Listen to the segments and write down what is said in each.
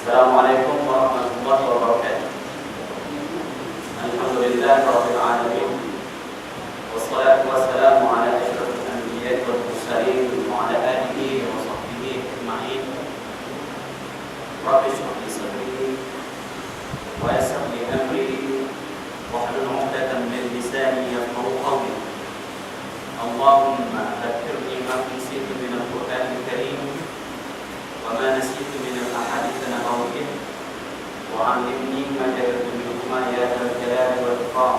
Assalamualaikum warahmatullahi wabarakatuh. Alhamdulillah rabbil alamin. Wassalatu wassalamu ala asyrafil anbiya'i wal mursalin wa ala alihi wa sahbihi ajma'in. Rabbi shrah li sadri wa yassir li amri wahlul 'uqdatam min lisani yafqahu qawli. Allahumma dhakkirni ma nasitu min al-Qur'anil Karim wa ma nasitu min al-ahadits nabawiyyin wa 'allimni ma jahiltu minhuma ya dzal jalali wal ikram.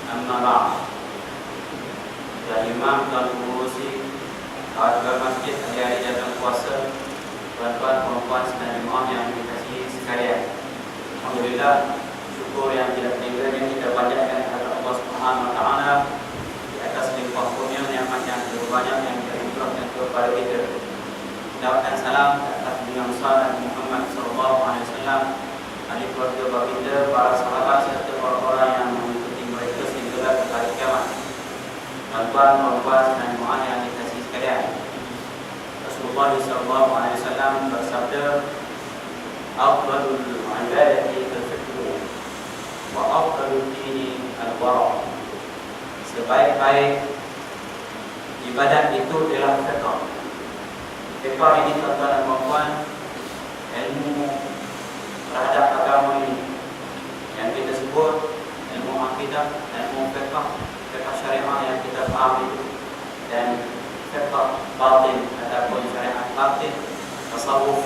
Amma ba'd. Dan imam dan pengurusi warga masjid hari-hari datang puasa, tuan-tuan perempuan sedang jemaah yang dikasihi sekalian. Alhamdulillah, syukur yang tidak terhingga kita panjatkan kepada Allah Subhanahu wa taala di atas limpah kurnia nikmat yang banyak yang diberikan kepada kita. Dapatkan salam atas junjungan besar Nabi Muhammad sallallahu alaihi wasallam, ahli keluarga baginda, para sahabat serta orang-orang yang mengikuti mereka sehingga ke hari kiamat. Tuan-tuan, perempuan dan jemaah yang dikasihi sekalian, Rasulullah sallallahu alaihi wasallam bersabda, "Afdalul ibadati al-fiqh wa afdalud dini al-wara'." Sebaik-baik ibadat itu adalah fiqh. Fiqh ini tuan-tuan dan perempuan, ilmu terhadap agama ini yang kita sebut ilmu akidah, ilmu fiqh, fiqh syariah yang kita faham itu, dan fiqh batin ataupun syariat batin, tasawuf.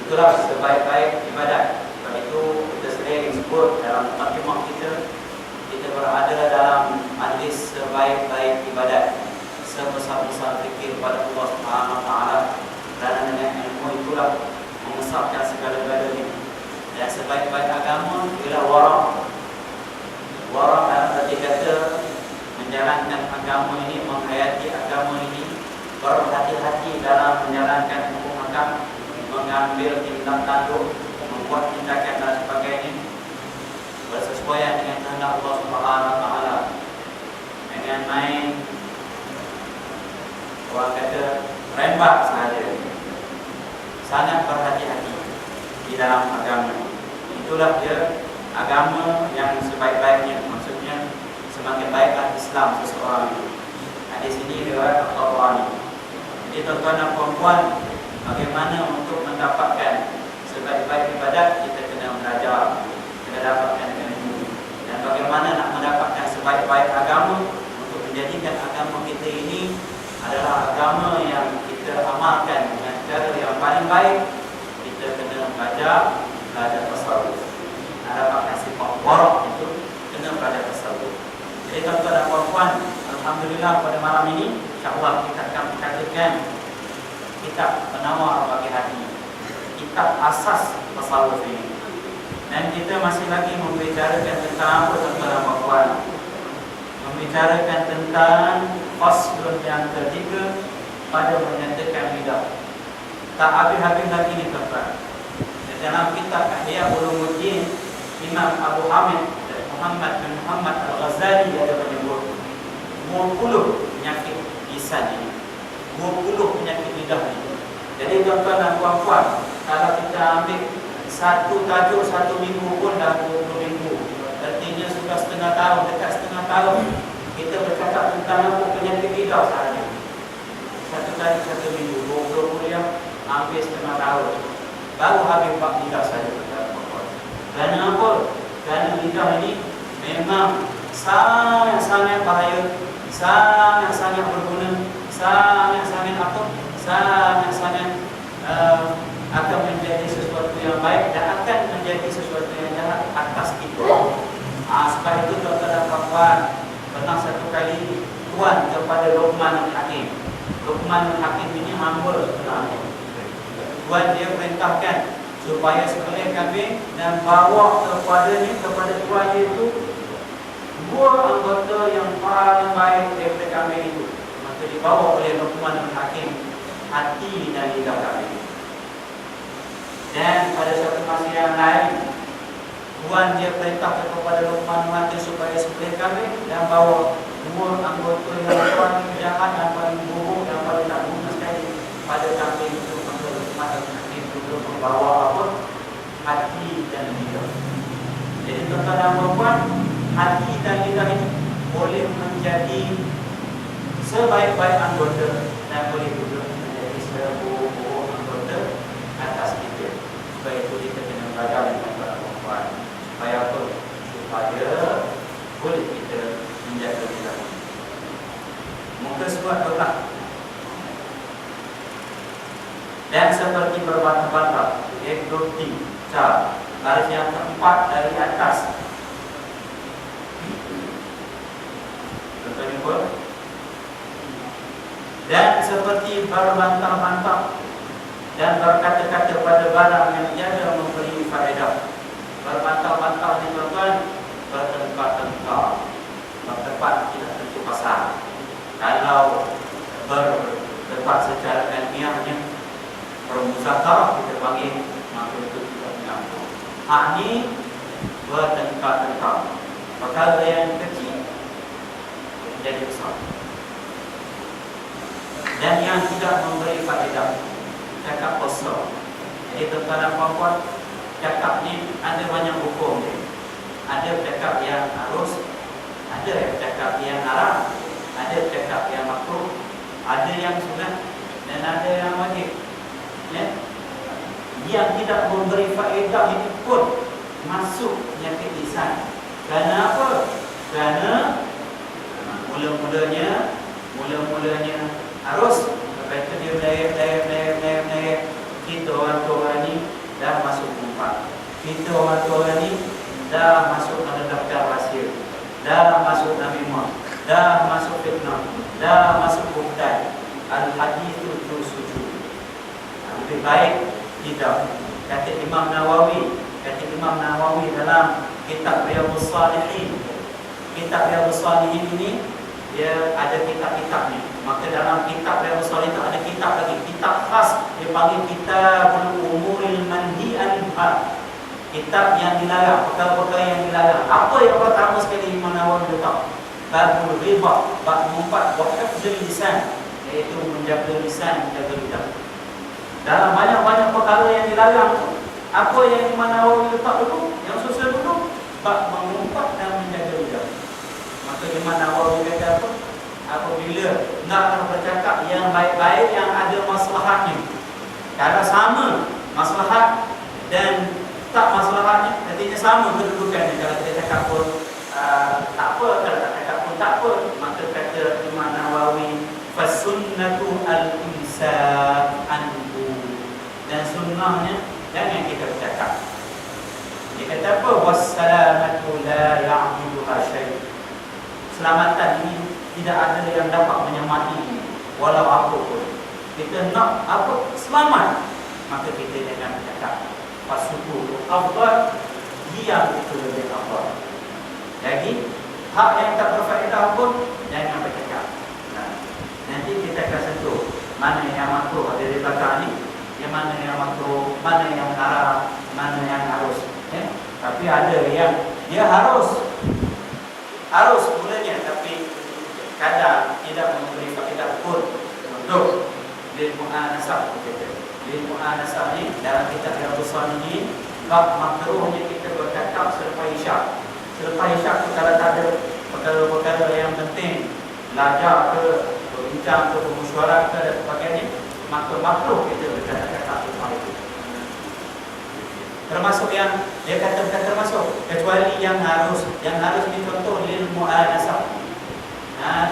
Itulah sebaik-baik ibadat. Sebab itu kita sering sebut dalam mukadimah kita berada dalam majlis sebaik-baik ibadat, sebesar-besar zikir pada Allah Subhanahu wa taala, kerana dengan ilmu itulah mengesahkan segala-galanya. Dan sebaik-baik agama ialah wara'. Wara' dalam arti kata menjalankan agama ini, menghayati agama ini, berhati-hati dalam menjalankan hukum agama, mengambil tindak tanduk, membuat tindakan dan sebagainya bersesuaian dengan kehendak Allah Subhanahu wa taala. Dengan main orang kata rembat sahaja, sangat berhati-hati di dalam agama. Itulah dia agama yang sebaik-baiknya, maksudnya semakin baiklah Islam seseorang itu. Hadis ini riwayat Al-Tabrani. Jadi tuan-tuan dan puan-puan, bagaimana untuk mendapatkan sebaik-baik ibadat, kita kena belajar, kena dapatkan ilmu. Dan bagaimana nak mendapatkan sebaik-baik agama, untuk menjadikan agama kita ini adalah agama yang kita amalkan dengan cara yang paling baik, kita kena belajar tasawuf. Nak dapatkan sifat wara' itu kena belajar tasawuf. Jadi tuan-tuan dan puan-puan, alhamdulillah pada malam ini insya-Allah kita akan mengkaitkan kitab Penawar bagi hati, kitab asas tasawuf ini. Dan kita masih lagi membicarakan tentang apa, tuan-tuan dan puan-puan? Membicarakan tentang faslun yang ketiga pada menyatakan bidah. Tak habis-habis lagi ni tuan-tuan. Dalam kitab Ihya Ulumuddin, Imam Abu Hamid Muhammad bin Muhammad Al-Ghazali ada menyebut 20 penyakit lisan ini, 20 penyakit lidah ini. Jadi tuan-tuan dan puan-puan, kalau kita ambil satu tajuk satu minggu pun dah 20 minggu, artinya sudah setengah tahun, dekat setengah tahun kita bercakap tentang apa penyakit lidah sahaja. Satu tajuk satu minggu, 20 kuliah, hampir setengah tahun, baru habis 4 lidah saja. Kerana apa? Kerana lidah ini memang sangat-sangat bahaya, sangat-sangat berguna, sangat-sangat apa? Sangat-sangat akan menjadi sesuatu yang baik dan akan menjadi sesuatu yang jahat atas kita. Sebab itu tuan-tuan dan puan-puan, pernah satu kali tuan kepada Luqman Hakim. Luqman Hakim ini hamba sebenarnya. Tuan dia perintahkan supaya sembelih kambing dan bawa kepadanya, kepada tuannya itu, 2 anggota yang paling baik daripada kambing itu. Maka dibawa oleh Luqman Hakim hati dan lidah kambing. Dan pada satu masa yang lain, tuan dia perintah kepada Luqman Hakim supaya sembelih kambing dan bawa 2 anggota yang paling jahat dan paling buruk dan paling tak guna sekali pada kambing itu. Maka Luqman Hakim duduk tuan-tuan dan puan-puan, hati dan lidah ini boleh menjadi sebaik-baik anggota dan boleh juga menjadi sebuah anggota atas kita. Supaya itu kita kena belajar dengan tuan-tuan dan puan-puan. Supaya apa? Supaya boleh kita menjaga lidah. Muka surat berat. Dan seperti berbantah-bantah, ekdoting, baris yang keempat dari atas. Contohnya pun. Dan seperti berbantah-bantah dan berkata-kata pada barang yang tiada memberi faedah. Berbantah-bantah ni tuan-tuan, bertengkar-tengkar, berdebat tidak tentu pasal. Kalau berdebat secara ilmiahnya, bermuzakarah kita panggil, maka itu tidak mengaku. Hak ni bertengkar-tengkar. Perkara yang kecil menjadi besar. Dan yang tidak memberi faedah, cakap kosong. Jadi tuan-tuan dan puan-puan, cakap ni ada banyak hukum dia. Ada cakap yang harus, ada cakap yang haram, ada cakap yang makruh, ada yang sunat dan ada yang wajib. Ya? Yang tidak memberi faedah ini pun masuk penyakit lisan. Kerana apa? Kerana mula-mulanya harus lepas itu dia naik. Kita orang tua ni dah masuk kumpat. Kita orang tua ni dah masuk pada daftar rahsia, dah masuk namimah, dah masuk fitnah, dah masuk buhtan. Al-hadithu sujud. Lebih baik tidak. Kata Imam Nawawi dalam kitab Riyadhus Shalihin. Kitab Riyadhus Shalihin ini dia ada kitab-kitab ni. Maka dalam kitab Riyadhus Shalihin itu ada kitab lagi, kitab khas dia panggil Kitabul Umuril Manhi Anha. Kitab yang dilarang, perkara-perkara yang dilarang. Apa yang pertama sekali Imam Nawawi letak? Babul Ridha, bab 4, wa hifdzul lisan, iaitu menjaga lisan, menjaga lidah. Dalam banyak-banyak perkara yang dilarang tu, apa yang Imam Nawawi letak dulu? Yang susah dulu, bab mengumpat dan menjaga lidah. Maka Imam Nawawi kata apa? Apabila nak bercakap yang baik-baik yang ada maslahatnya. Kalau sama maslahat dan tak maslahatnya, artinya sama kedudukannya. Kalau kita cakap pun tak apa, kalau tak cakap pun tak apa. Maka kata Imam Nawawi, fasunnatu al-imsak anhu. Dan sunnahnya jangan kita bercakap. Dia kata apa? Wassalamatu la ya'buduha syai'. Selamatan ini tidak ada yang dapat menyamai walau apa pun. Kita nak apa? Selamat. Maka kita jangan bercakap. Fasuku afdal, diam itu lebih afdal. Jadi hak yang tak berfaedah pun jangan bercakap. Nanti kita akan sentuh mana yang makruh ada di belakang ni, yang mana yang makruh, mana yang haram, mana yang harus. Tapi ada yang dia harus mulanya, tapi kadang tidak memberi faedah pun. Untuk lil mu'anasah kita. Lil mu'anasah ni dalam kitab Riyadhus Shalihin, bab makruhnya kita bercakap selepas isyak. Selepas isyak tu kalau tak ada perkara-perkara yang penting, belajar ke, berbincang ke, bermusyawarah ke dan sebagainya, maka makruh kita bercakap selepas itu. Termasuk yang dia kata bukan termasuk, kecuali yang harus dicontoh lil mu'anasah.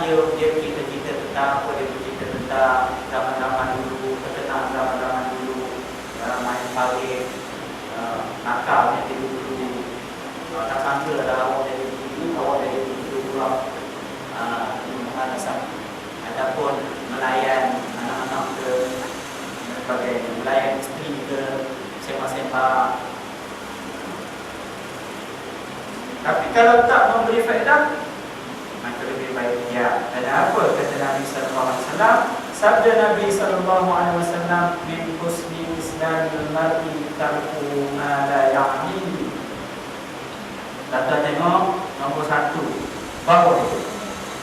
Dia cerita tentang apa, dia cerita tentang zaman-zaman dulu, tentang zaman-zaman dulu, main parit, nakal yang dulu. Tak sangka ada awak dari dulu, awak dari dulu pula. Ini mu'anasah. Adapun melayan anak-anak ke, sebagainya, melayan isteri ke, sembah-sembah. Tapi kalau tak memberi faedah, maka lebih baik dia. Dan apa kata Nabi sallallahu alaihi wasallam? Sabda Nabi sallallahu alaihi wasallam, min husni islamil mar'i tarku ma la ya'ni. Kita tengok nombor 1 bawah itu.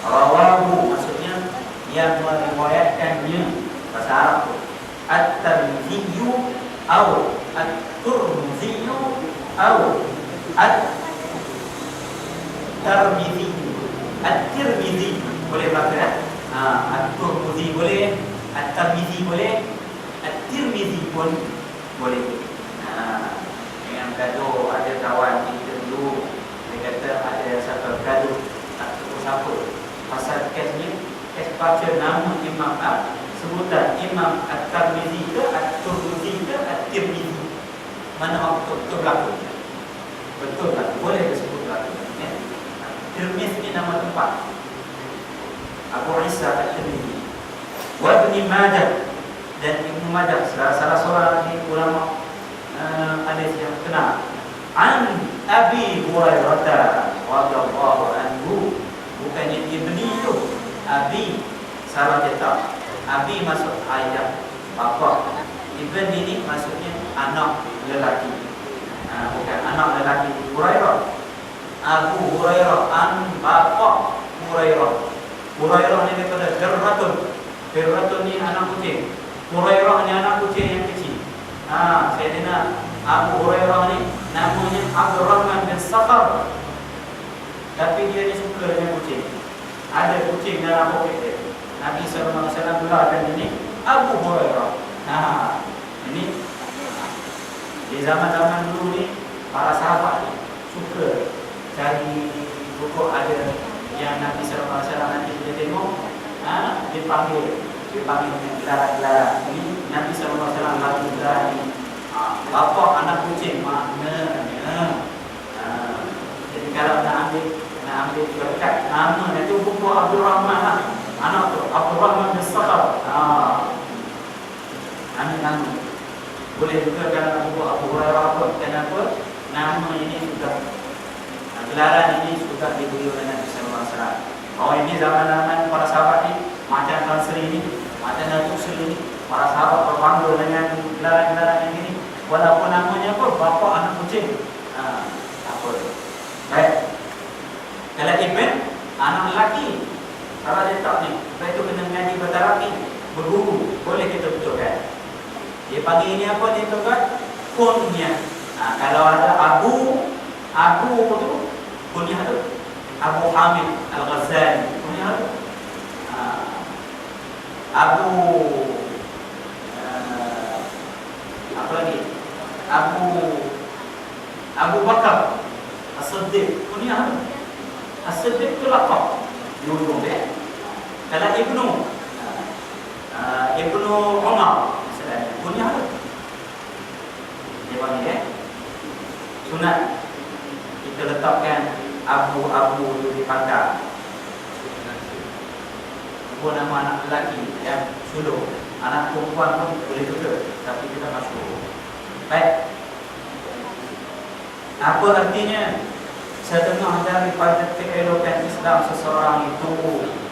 Rawahu, maksudnya yang meriwayatkannya bahasa Arab tu. At-Tirmidzi atau At-Turmuzi atau At-Tirmidzi. At-Tirmidzi boleh baca ya. At-Tirmidzi boleh, At-Tirmidzi boleh, At-Tirmidzi pun boleh. Yang gaduh ada kawan kita dulu, dia kata ada satu gaduh tak tahu siapa pasal kes ni, kes baca nama Imam sebutan Imam At-Tirmidzi ke At-Tirmidzi ke At-Tirmidzi, mana betul berlaku, betul tak boleh disebut berlaku ya. Tirmidzi ni nama tempat Abu Isa At-Tirmidzi wa Ibn Majah dan Ibn Majah, salah seorang ulama hadis yang terkenal. An Abi Hurairah radhiyallahu anhu, bukannya Ibni itu, Abi salah cetak. Abi masuk ayah bapa, Ibn ini maksudnya anak lelaki, bukan anak lelaki Hurairah. Abu Hurairah an bapa Hurairah. Hurairah ni daripada Dirratun. Dirratun ni anak kucing, Hurairah ni anak kucing yang kecil. Sayyidina Abu Hurairah ni namanya Abdurrahman bin Sakhar, tapi dia ni suka dengan kucing. Ada kucing dalam poket dia. Nabi SAW gelarkan ini Abu Hurairah. Ini di zaman-zaman dulu ni para sahabat ni suka cari pokok ada yang Nabi SAW nanti kita tengok, dipanggil dengan gelaran-gelaran. Ini Nabi SAW lagi gelaran ini, bapa anak kucing maknanya. Jadi kalau nak ambil berkat nama itu buku Abdul Rahman lah. Anak tu Abdul Rahman bin Sakhar. Ambil nama. Boleh juga kalau buku Abu Hurairah pun. Kenapa? Nama ini sudah, gelaran ini sudah diberi oleh Nabi SAW. Oh, ini zaman-zaman para sahabat ni macam Tan Sri ni, macam Datuk Sri ni, para sahabat berbangga dengan gelaran-gelaran yang ini. Walaupun namanya pun bapa anak kucing. Apa? Baik. Kalau Ibn anak lelaki, kalau dia tak ni, lepas itu kena mengaji bertarafi, berguru, boleh kita betulkan. Dia panggil ini apa dia tuan? Kunyah. Kalau ada Abu tu kunyah tu Abu Hamid Al-Ghazali, kunyah tu Abu apa lagi? Abu Bakar As-Siddiq, kunyah tu. As-Siddiq tu laqab diurung dia. Kalau Ibnu Umar misalnya, kunyah tu dia panggil sunat kita letakkan Abu tu di pangkal. Buat nama anak lelaki yang sulung, anak perempuan pun boleh juga, tapi kita masuk. Baik. Apa artinya? Setengah daripada keelokan Islam seseorang itu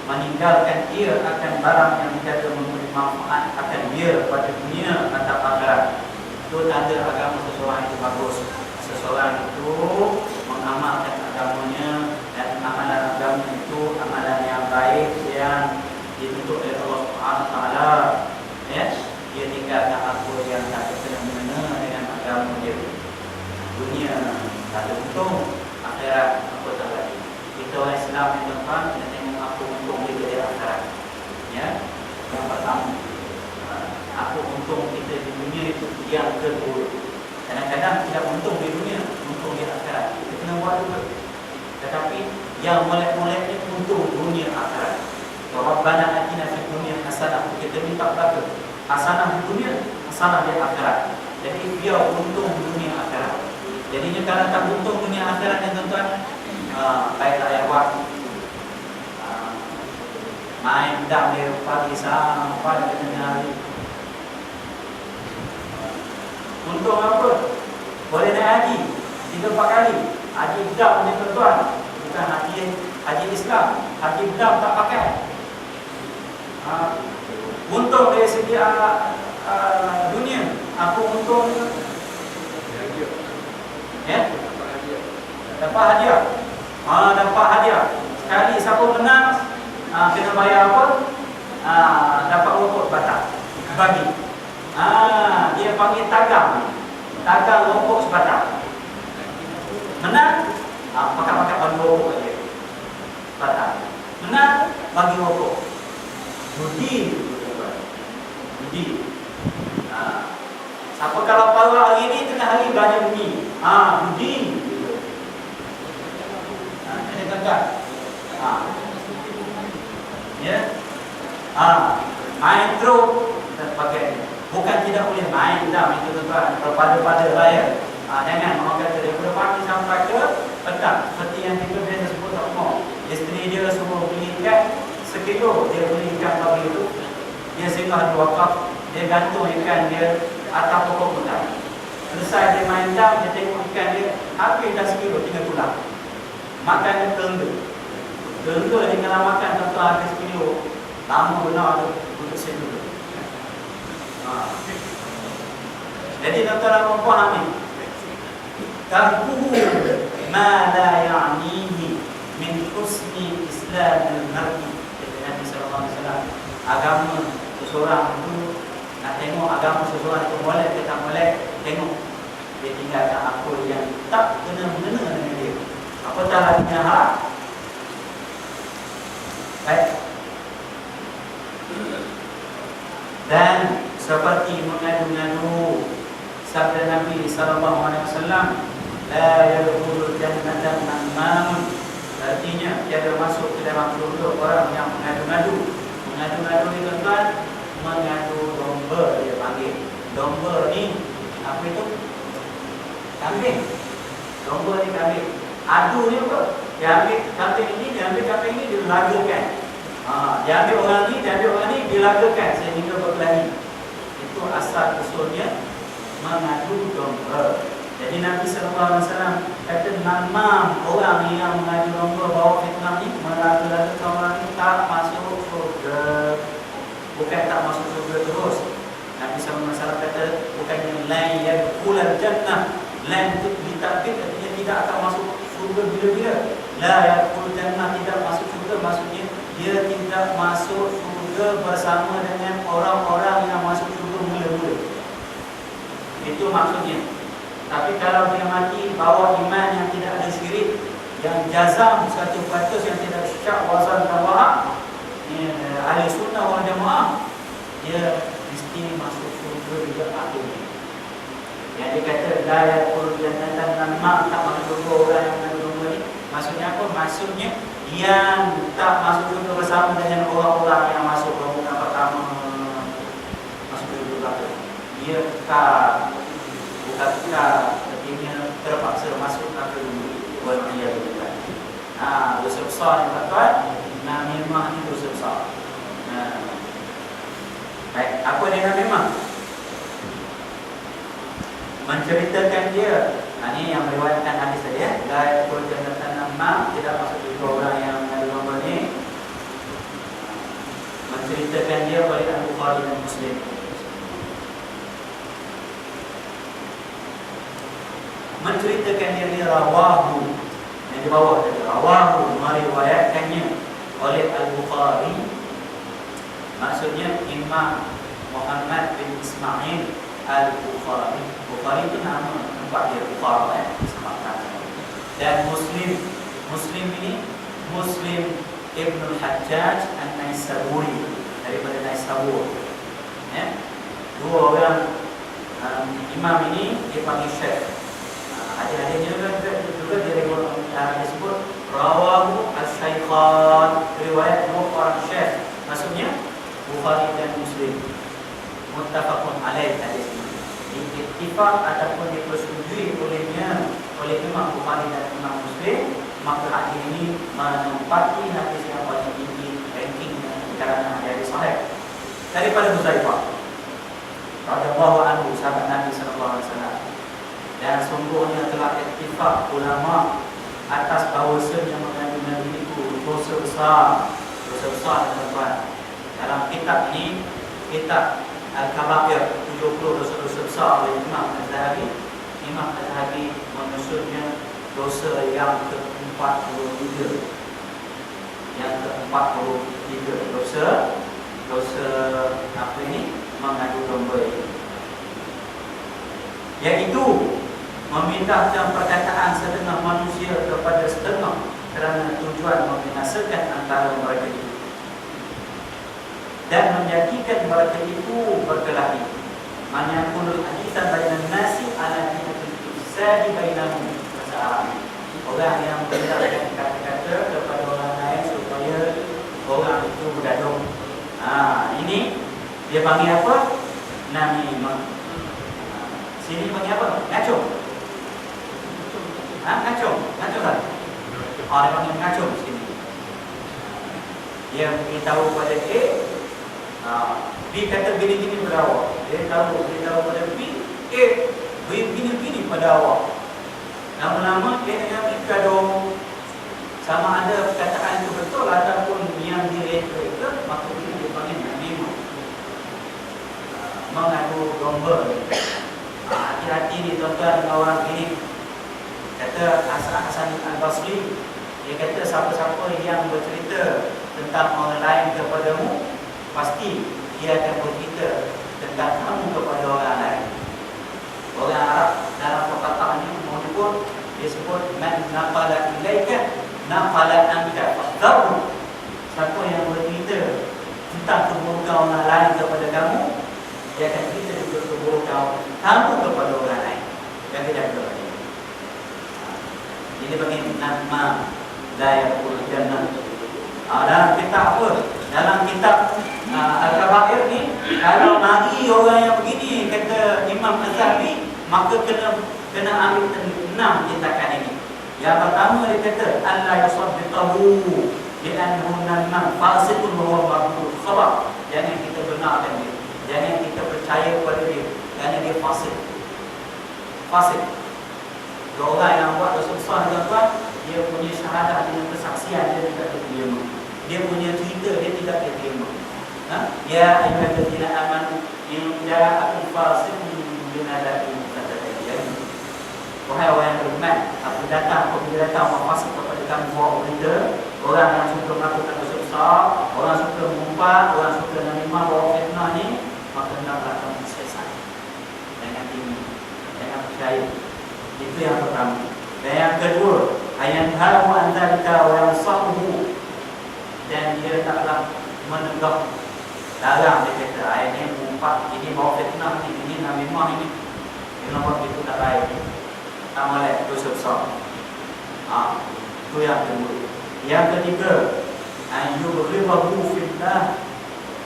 meninggalkan ia akan barang yang menjadi memberi manfaat akan dia pada dunia atau akhirat. Itu tanda agama seseorang itu bagus. Seseorang itu mengamalkan agamanya, dan amalan agama itu amalan yang baik yang dituntut oleh Allah Subhanahu Wa Taala. Ya, dia tinggalkan apa yang tak kena-mengena dengan agama dia. Dunia tak ada untung, akhirat apa tak lagi. Kita orang Islam yang tuan-tuan, kita tengok apa untung kita di akhirat. Ya, yang pertama, apa untung kita di dunia itu yang kedua. Kadang-kadang tidak untung di dunia, untung di akhirat. Kita kena buat juga. Tetapi yang molek-molek ni untung dunia akhirat. Rabbana atina fid dunya hasanah, kita minta belaka hasanah di dunia, hasanah di akhirat. Jadi biar untung dunia akhirat. Jadinya kalau tak untung dunia akhirat ni tuan-tuan, baiklah ya buat main dam dari pagi sampai ke tengah hari. Untung apa? Boleh naik haji 3-4 kali. Haji dam ni tuan-tuan, bukan haji Islam. Haji dam tak pakai. Untung dari segi dunia. Apa untung? Ya? Dapat hadiah. Dapat hadiah. Sekali siapa menang, kena bayar apa? Dapat rokok sebatang. Bagi. Dia panggil tagang. Tagang rokok sebatang. Menang, pakai-pakai bagi rokok saja. Fathah. Menang bagi rokok. Budi. Budi. Siapa kalau bawa hari ini tengah hari banyak bunyi. Budi. Ini tuan-tuan. Ya. Main terus kita pakai. Bukan tidak boleh main dah itu tuan-tuan. Pada raya. Jangan orang kata daripada pagi sampai ke petang. Seperti yang kita biasa sebut tak mau. Isteri dia suruh beli ikan 1 kilo. Dia beli ikan pagi itu. Dia singgah 2 wakaf. Dia gantung ikan dia atas pokok hutan. Selesai dia main jam, dia tengok ikan dia habis dah 1 kilo, tinggal pulang. Makan dia terengga. Terengga dia kalau makan tentu habis 1 kilo. Lama benar tu untuk sedul. Jadi tuan-tuan dan puan ni, tarkuhu ma la ya'nihi min husni islamil mar'i. Kata Nabi sallallahu alaihi wasallam, agama seseorang itu nak tengok agama seseorang itu boleh ke tak boleh, tengok dia tinggalkan apa yang tak kena-mengena dengan dia. Apatah lagi hak. Baik. Dan seperti mengadu-ngadu sabda Nabi sallallahu alaihi wasallam, la yadkhulul jannata man, artinya tiada masuk ke dalam surga orang yang mengadu-ngadu. Mengadu-ngadu ni tuan-tuan, mengadu domba dia panggil. Domba ni apa itu? Kambing. Domba ni kambing. Adu ni apa? Dia ambil kambing ini, dia ambil kambing ini, dia lagakan. Dia ambil orang ni, dia ambil orang ni, dia lagakan sehingga berkelahi. Itu asal usulnya mengadu domba. Jadi Nabi SAW kata namam orang yang mengadu domba bawa fitnah ni, melaga-laga orang ni tak masuk surga. Bukan tak masuk surga terus. Nabi SAW kata bukannya lain yang kulal jannah. Lain itu ditakdir artinya tidak akan masuk surga bila-bila. La yakul jannah, tidak masuk surga maksudnya dia tidak masuk surga bersama dengan orang-orang yang masuk surga mula-mula. Itu maksudnya. Tapi kalau dia mati bawa iman yang tidak ada syirik, yang jazam 100% yang tidak syak wazan dan wahab, ahli sunnah wal jamaah, dia mesti masuk surga juga akhirnya. Yang dikata la yakul jannatan namma, tak masuk surga orang yang mengandung ni, maksudnya apa? Maksudnya yang tak masuk surga bersama dengan orang-orang yang masuk rombongan pertama masuk surga. Dia tak bukan artinya terpaksa masuk ke wal iyad billah. Dosa besar ni tuan-tuan, namimah ni dosa besar. Baik, apa dia namimah? Menceritakan dia. Ini yang meriwayatkan hadis tadi ya. La yakul jannatan namma, tidak masuk surga orang yang mengadu domba ni. Menceritakan dia oleh Al-Bukhari dan Muslim. Menceritakan dia rawahu, yang di bawah tadi rawahu, meriwayatkannya oleh Al-Bukhari. Maksudnya Imam Muhammad bin Ismail Al-Bukhari. Bukhari itu nama tempat dia, Bukhara dan Muslim ini Muslim Ibn Al-Hajjaj An-Naisaburi, daripada Naisabur. Dua orang imam ini dia panggil syekh. Adik-adiknya juga dia sebut rawahu al-syaikhan, riwayat dua orang syekh. Maksudnya Bukhari dan Muslim, muttafaqun alaih hadis ini. Ittifaq ataupun dipersetujui oleh Imam Bukhari dan Imam Muslim, maka hadis ini menempati hadis yang paling tinggi rankingnya kerana hadis sahih daripada Huzaifah radhiyallahu anhu, sahabat Nabi sallallahu alaihi wasallam. Dan sungguhnya telah ittifaq ulama atas bahawasanya mengandung Nabi itu dosa besar tuan-tuan. Dalam kitab ini, kitab Al-Kabair, 70 dosa-dosa besar oleh Imam Al-Zahabi. Imam Al-Zahabi menyusunnya dosa yang ke-43. Yang ke-43 dosa apa ini? Mengadu domba ini, yaitu memindahkan perkataan setengah manusia kepada setengah kerana tujuan membinasakan antara mereka itu dan menjadikan mereka itu berkelahi. Man yaqulul haditha bainan nasi ala dinatil ifsadi bainahum. Bahasa Arab. Orang yang menjelaskan kata-kata kepada orang lain supaya orang itu bergaduh. Ini dia panggil apa? Namimah. Sini panggil apa? Ngacung. Ngacung. Ngacung kan? Dia panggil ngacung sini. Dia beritahu pada B kata gini-gini pada awak. Dia tahu pada B begini-begini pada awak. Lama-lama dia dengan bergaduh. Sama ada perkataan itu betul ataupun yang direka-reka, maka dia panggil namimah. Mengadu domba. Hati-hati ni tuan-tuan dengan orang ini. Kata Hasan Al-Basri, dia kata siapa-siapa yang bercerita tentang orang lain kepadamu, pasti dia akan bercerita tentang kamu kepada orang lain. Orang Arab dalam perkataannya menyebut, dia sebut man naqala ilaika naqala anka fadharu. Siapa yang bercerita tentang keburukan orang lain kepada kamu, dia akan cerita juga keburukan kamu kepada orang lain. Jangan jaga dia. Ini bagi nama Dayakul Jannah. Dalam kitab apa? Dalam kitab Al-Kabair ni, kalau mari orang yang begini, kata Imam Az-Zahabi, maka kena ambil 6 tindakan ini. Yang pertama dia kata Allah yusaddiqahu li'annahu namam fasiqun wa huwa maqbul khabar. Jangan kita benarkan dia. Jangan kita percaya kepada dia kerana dia fasik. Fasik. Dua orang yang buat dosa besar, tuan-tuan, dia punya syahadah dengan kesaksian dia tidak diterima. Dia punya cerita dia tidak diterima. Ya ayyuhallazina amanu in ja'akum fasiqun binaba'in fatabayyanu. Wahai orang yang beriman, apabila datang orang fasik kepada kamu bawa berita, orang yang suka melakukan dosa besar, orang suka mengumpat, orang suka namimah, bawa fitnah ni, maka hendaklah kamu selesai. Jangan tinggi, jangan percaya. Itu yang pertama. Dan yang kedua, ayat haru anzalika wa yansahu, dan dia taklah menegak, larang. Dia kata ayat ni mengumpat, ini bawa fitnah ni, ini namimah ini, nombor itu tak baik, tak boleh, dosa besar. Itu yang kedua. Yang ketiga, ayyubghidahu fillah,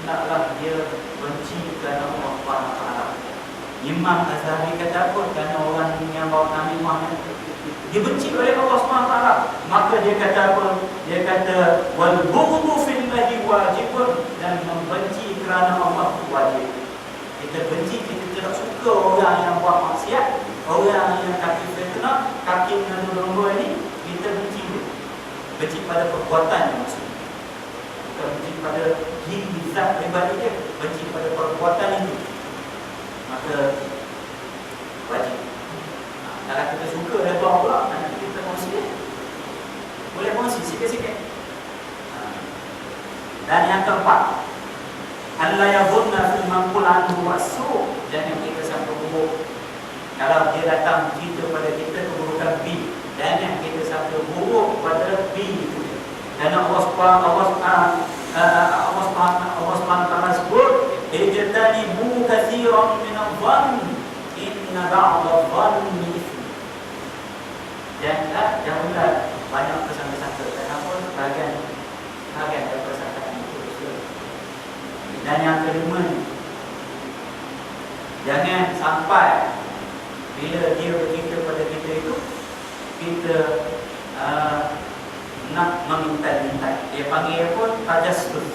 naklah dia benci kerana Allah Subhanahu wa taala. Imam Az-Zahabi kata apa? Kerana orang yang bawa namimah dibenci oleh Allah Subhanahu wa taala, maka dia kata apa? Dia kata wal bughdu fillahi wajibun, dan membenci kerana Allah itu wajib. Kita benci, kita tidak suka orang yang buat maksiat, orang yang kaki fitnah, kaki mengandung domba ini, kita benci dia. Benci pada perbuatannya maksudnya. Bukan benci pada diri zat pribadi dia, benci pada perbuatan itu. Maka wajib. Kalau kita suka redha pula, nanti kita kongsi. Boleh kongsi sikit-sikit. Dan yang keempat, alla yadhunna fi man qul anhu as-su', jangan kita sangka buruk. Kalau dia datang cerita pada kita keburukan B, jangan kita sangka buruk pada B itu. Kerana Allah Subhanahu wa taala sebut, ijtanibu katsiran min adh-dhann inna ba'd adh-dhanni itsm. Janganlah banyak kesan-kesan. Kenapa? Bahagian dari perkataan itu. Dan yang kelima, jangan sampai bila dia bercerita pada kita itu, kita nak meminta-minta. Dia panggil pun tajassus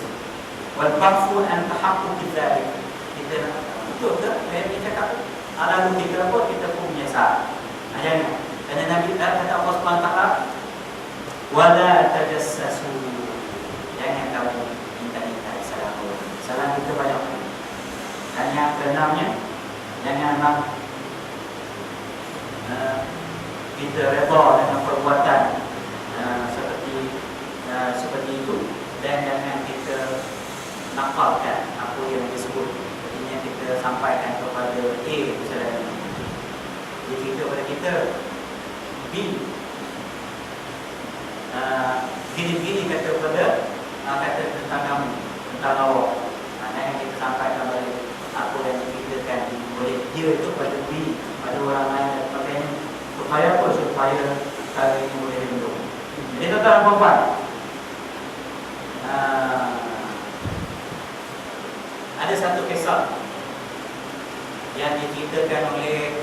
wal bafu an tahaqquq dzalik. Kita nak betul ke dia cakap? Lalu kita pun menyesal. Jangan. Kerana Nabi kata Allah Subhanahu wa taala, wala tajassasu. Jangan kamu minta-minta salah kita banyak. Dan yang keenamnya, janganlah kita redha dengan perbuatan seperti itu, dan jangan kita nakalkan apa yang disebut. Artinya kita sampaikan kepada A misalnya, dia cerita kepada kita B, gini-gini kata pada kata tentang kamu, tentang awak. Yang kita sampaikan balik apa yang diceritakan oleh dia itu pada diri, pada orang lain dan sebagainya. Supaya apa? Supaya perkara ini boleh hidup. Jadi tuan-tuan dan puan-puan, ada satu kisah yang diceritakan oleh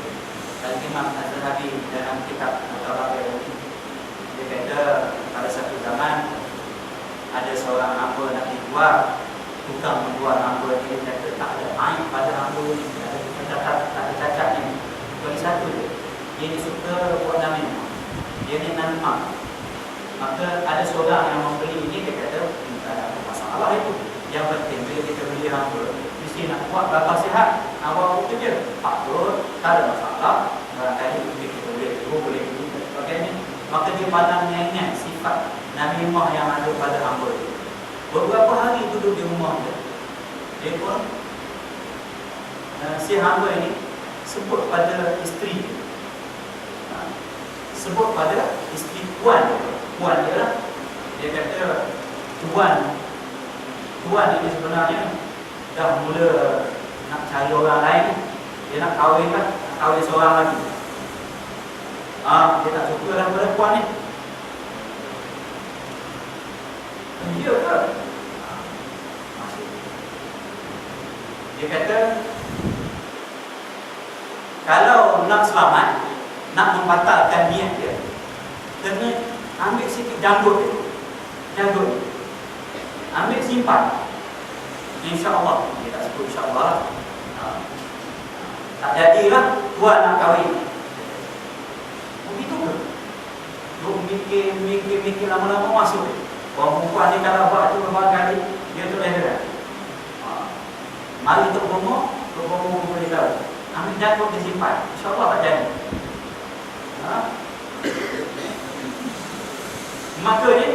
Imam Az-Zahabi dalam kitab Al-Tabaqi. Dia kata pada satu zaman ada seorang hamba nak dibuat, tukang membuat hamba dia kata tak ada aib pada hamba ni, tak ada cacatnya. Kecuali satu dia ni suka buat namimah, dia ni namimah. Maka ada seorang yang membeli ini, dia kata tak ada masalah itu. Yang penting bila kita beli hamba mesti nak buat bakal sihat, awak kerja patut, tak ada masalah. Barangkali kita boleh sebagainya. Maka dia pandangnya ingat sifat namimah yang ada pada hamba itu. Beberapa hari duduk di rumah dia pun si hamba ini sebut pada isteri dia, sebut pada isteri puan dia lah. Dia kata tuan ini sebenarnya dah mula nak cari orang lain, dia nak kahwin lah, nak kahwin seorang lagi. Dia tak suka dah pada puan ni. Dia ke? Dia kata kalau nak selamat, nak membatalkan niat dia, kena ambil sikit janggut, ambil simpan. InsyaAllah, dia tak sebut insyaAllah, tak jadilah tuan nak kahwin. Begitu ke? Duk mikir lama-lama masuk. Orang perempuan ni kalau buat tu beberapa kali, dia tu heran. Mari Tok Bomo boleh tahu. Ambil janggut disimpan, InsyaAllah tak jadi. Maka ni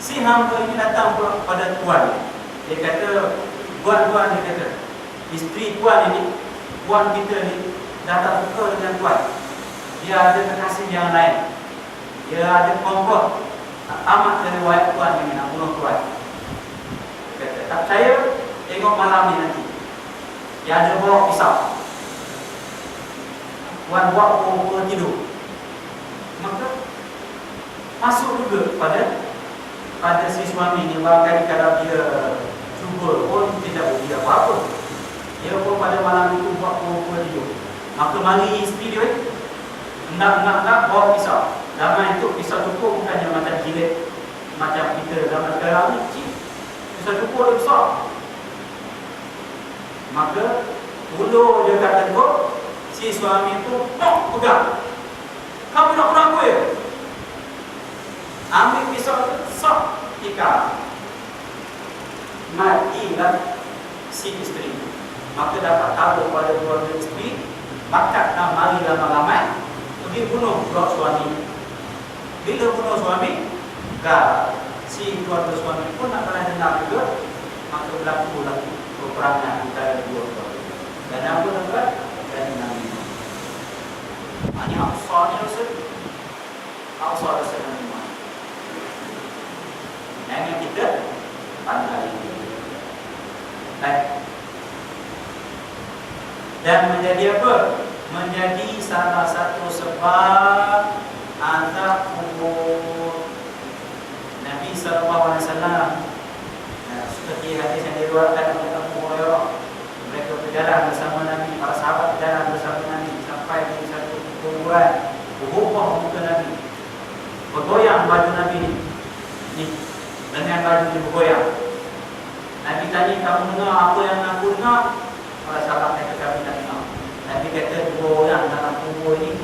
si hamba ini datang pula pada tuan. Dia kata, tuan dia kata, isteri tuan ini, tuan kita ni dah tak suka dengan tuan. Dia ada kekasih yang lain. Dia ada kompor nak tamat dari wayat tuan ini, nak bunuh tuan. Dia kata, tak percaya, tengok malam ni nanti. Dia ada bawa pisau. Tuan buat pukul tidur. Maka masuk juga pada si suami ni. Barangkali kalau dia cuba pun tidak boleh apa-apa. Dia pun pada malam itu buat pukul tidur. Maka mari isteri dia nak bawa pisau. Zaman itu pisau cukur bukannya macam jilid macam kita zaman sekarang ni kecil. Pisau cukur dia besar. Maka ulu dia kata kau, si suami itu pegang. Kamu nak bunuh aku ya? Ambil pisau itu, sok tikar. Matilah si isteri. Maka dapat tahu pada keluarga isteri, bakatlah mari lama-lama pergi bunuh pula suami. Bila bunuh suami, si keluarga suami pun nak kena dendam juga. Maka berlaku peperangan antara dua keluarga. Dan apa tuan-tuan? Dan namimah. Ini aksarnya rasa namimah. Yang kita pandai. Baik. Dan menjadi apa? Menjadi salah satu sebab azab kubur. Nabi SAW seperti hadis yang diriwayatkan oleh Abu Hurairah, mereka berjalan bersama Nabi, para sahabat berjalan bersama Nabi sampai di satu kuburan. Berubah muka Nabi, bergoyang baju Nabi ni dengan baju ni bergoyang. Nabi tanya, kamu dengar apa yang aku dengar? Para sahabat kata, kami tak dengar. Nabi kata, dua orang dalam kubur ini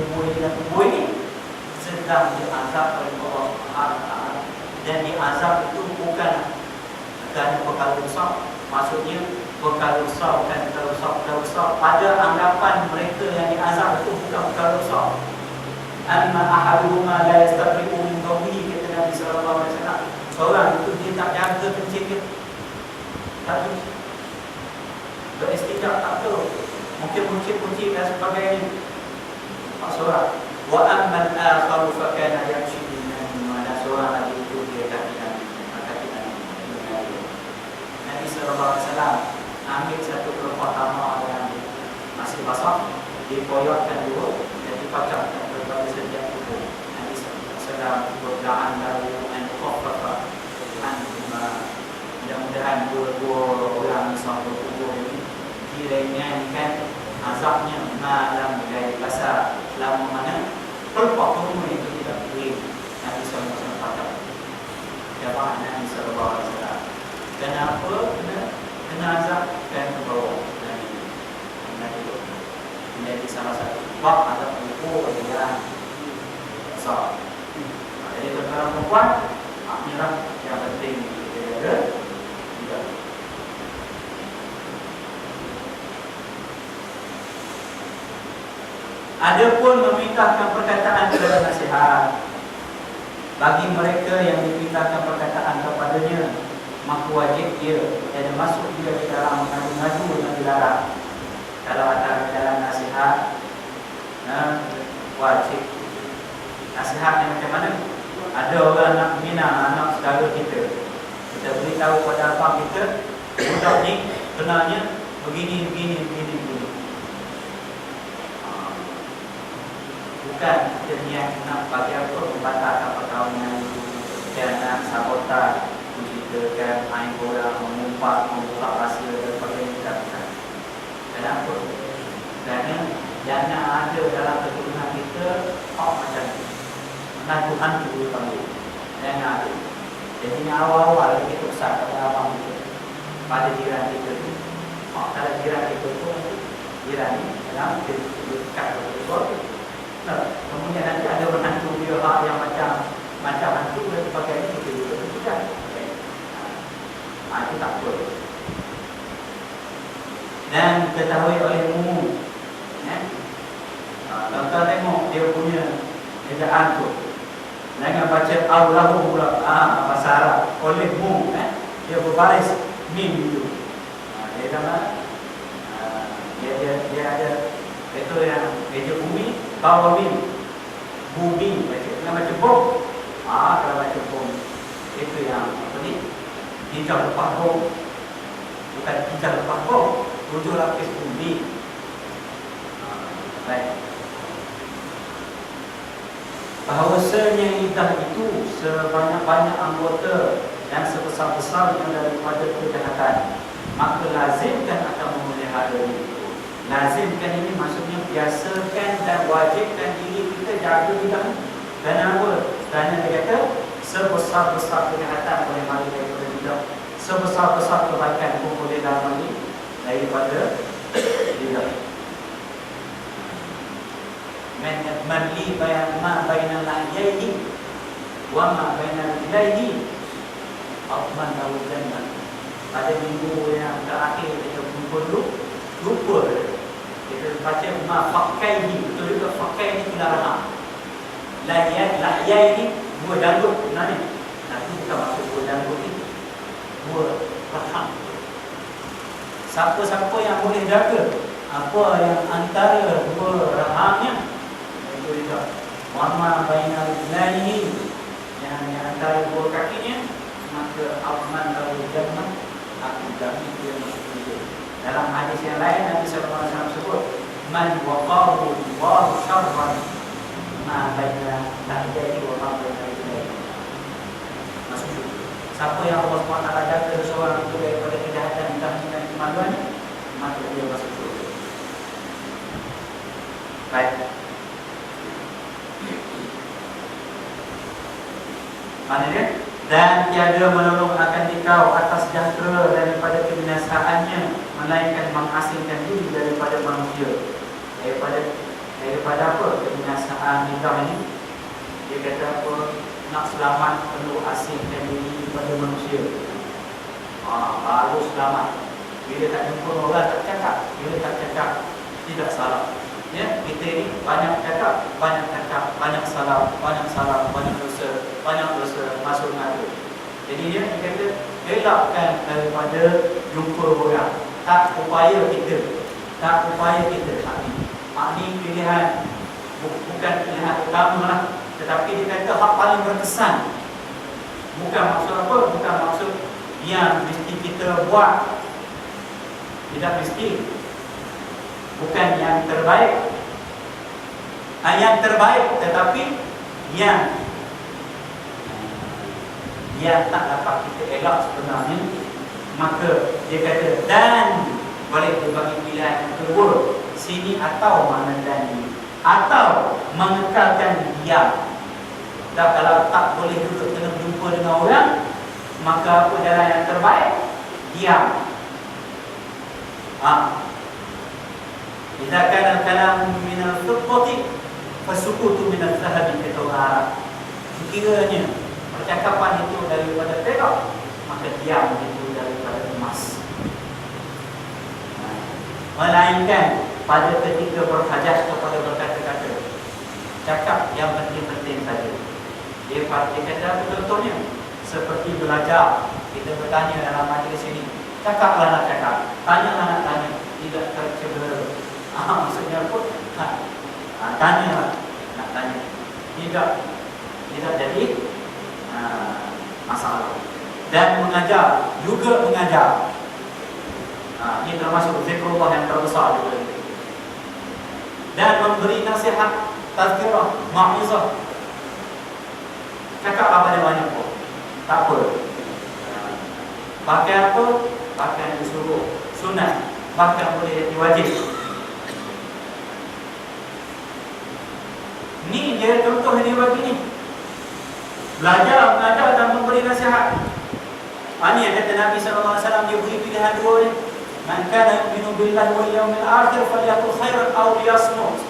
sedang diazab oleh Allah Taala. Dan diazab itu bukan kerana perkara besar. Maksudnya perkara besar bukan perkara besar. Pada anggapan mereka yang diazab itu bukan perkara besar. Amma ahaduhuma la yastabri'u min qawlihi, kata Nabi sallallahu alaihi wasallam. Seorang itu dia tak jaga kencing dia. Tak beristikak tak tahu. Mungkin kucing dan sebagainya. Pak seorang. Wa amman akharu fa kana yamshi bin nas orang lagi itu dia kaki Nabi sallallahu alaihi wasallam ambil satu kelompok tamar yang masih basah, dipoyokkan dulu dan dipacakkan berbagai setiap tubuh. Nabi sallallahu alaihi wasallam berdoa dari an-khaffafa mudah-mudahan dua orang satu tubuh ini diringankan azabnya malam dari pasar lama mana kelompok tubuh itu tidak boleh. Nabi sallallahu alaihi wasallam pakai jawab Nabi sallallahu alaihi wasallam. Kenapa kena azab kan ke bawah Nabi menjadi salah satu sebab azab kubur adalah besar. Jadi perkara perempuan menyerah yang penting dia tidak. Ada pun memintakan perkataan kepada nasihat bagi mereka yang dimintakan perkataan kepadanya, maka wajib dia dan masuk dia di dalam mengadu-ngadu dan dilarang. Kalau ada jalan nasihat, wajib nasihatnya macam mana? Ada orang nak bina anak saudara kita, kita beritahu pada abang kita, budak ni benarnya begini. Bukan kita niat nak bagi apa membatalkan perkahwinan itu dan nak sabotaj, menceritakan aib orang, mengumpat, membuka rahsia dan sebagainya. Kenapa? Kerana jana ada dalam keturunan kita macam tu. Hantu-hantu dipanggil. Jana ada. Jadi awal-awal kita besar pada abang kita, pada jiran kita tu. Kalau jiran kita tu, jiran ni dalam dekat betul. Kemudian nanti ada menantu dia yang macam hantu dan sebagainya, kita juga tidak. Itu tak betul. Dan ketahui oleh umum, tuan-tuan tengok dia punya ejaan tu, jangan baca Allahu pula bahasa Arab oleh umum, dia berbaris mim itu. Dia nama dia ada itu yang meja bumi bawah mim, bumi baca. Kalau baca bom, kalau baca bom itu yang apa ni? Hijau lepas bom, bukan hijau lepas bom, 7 lapis bumi. Baik. Bahawasanya lidah itu sebanyak-banyak anggota dan sebesar-besarnya daripada kejahatan, maka lazimkan akan memelihara itu. Lazimkan ini maksudnya biasakan dan wajibkan diri kita jaga lidah. Kenapa? Kerana dia kata sebesar-besar kejahatan boleh mari daripada lidah, sebesar-besar kebaikan pun boleh mari daripada lidah. Man li ma baina al-ayyi wa ma baina al-ilayhi atman al-jannah. Pada minggu yang terakhir kita lupa kita baca ma fakaihi, betul juga fakai ni dilarang. Lahyai ni buah dangdut sebenarnya. Itu bukan maksud buah dangdut ni, buah rahang. Siapa-siapa yang boleh jaga apa yang antara dua rahangnya, itu juga wama bainal ilaihi, yang antara dua kakinya, maka aman lahu jannah, aku jamin dia masuk syurga. Dalam hadis yang lain Nabi sallallahu alaihi wasallam sebut, man waqahu Allahu syarran ma baina lahyaihi wa ma baina ilaihi, masuk syurga. Siapa yang Allah SWT jaga seseorang itu daripada kejahatan dan kemaluan, maka dia masuk syurga. Baik. Mana dia? Dan tiada menolong akan dikau atas sejahtera daripada kebinasaannya, melainkan mengasingkan diri daripada manusia. Daripada apa? Kebinasaan lidah ini. Dia kata apa? Nak selamat perlu asingkan diri daripada manusia. Baru selamat. Bila tak jumpa orang tak cakap, bila tak cakap tidak salah. Ya, kita ini banyak cakap, banyak salah, banyak dosa, masuk neraka. Jadi dia kata elakkan daripada jumpa orang. Tak upaya kita. Ini pilihan, bukan pilihan utama lah. Tetapi dia kata hak paling berkesan Bukan maksud apa? Bukan maksud yang mesti kita buat. Tidak mesti. Bukan yang terbaik. Yang terbaik, tetapi yang tak dapat kita elak sebenarnya. Maka dia kata dan boleh berbagi pilihan yang kedua sini atau mana dan ini, atau mengekalkan diam. Dan kalau tak boleh duduk kena jumpa dengan orang, maka apa jalan yang terbaik? Diam. Idza kana al-kalam min al-fiddati fasukutu min al-dhahabi kata orang Arab. Sekiranya percakapan itu daripada perak, maka diam itu daripada emas. Melainkan pada ketika berhajat kepada berkata-kata, cakap yang penting-penting saja. Dia kata contohnya seperti belajar, kita bertanya dalam majlis ini, cakaplah nak cakap, tanyalah nak tanya, tidak tercedera. Maksudnya pun tanyalah nak tanya, tidak jadi masalah. Dan mengajar, juga mengajar. Ini termasuk zikrullah yang terbesar juga. Dan memberi nasihat, tazkirah, ma'izah. Cakap apa dia banyak pun, tak apa. Pakai apa? Pakai yang disuruh, sunat. Bahkan boleh jadi wajib. Ni dia contoh yang dia bagi ni. Belajar, mengajar dan memberi nasihat. Ini yang kata Nabi SAW, dia beri pilihan dua ni. Man kana yu'minu billahi wal yawmil akhir falyaqul khairan aw liyasmut.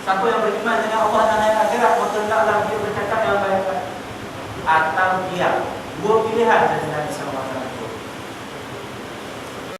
Siapa yang beriman dengan Allah dan hari akhirat, maka hendaklah dia bercakap yang baik-baik atau diam. Dua pilihan dari Nabi SAW.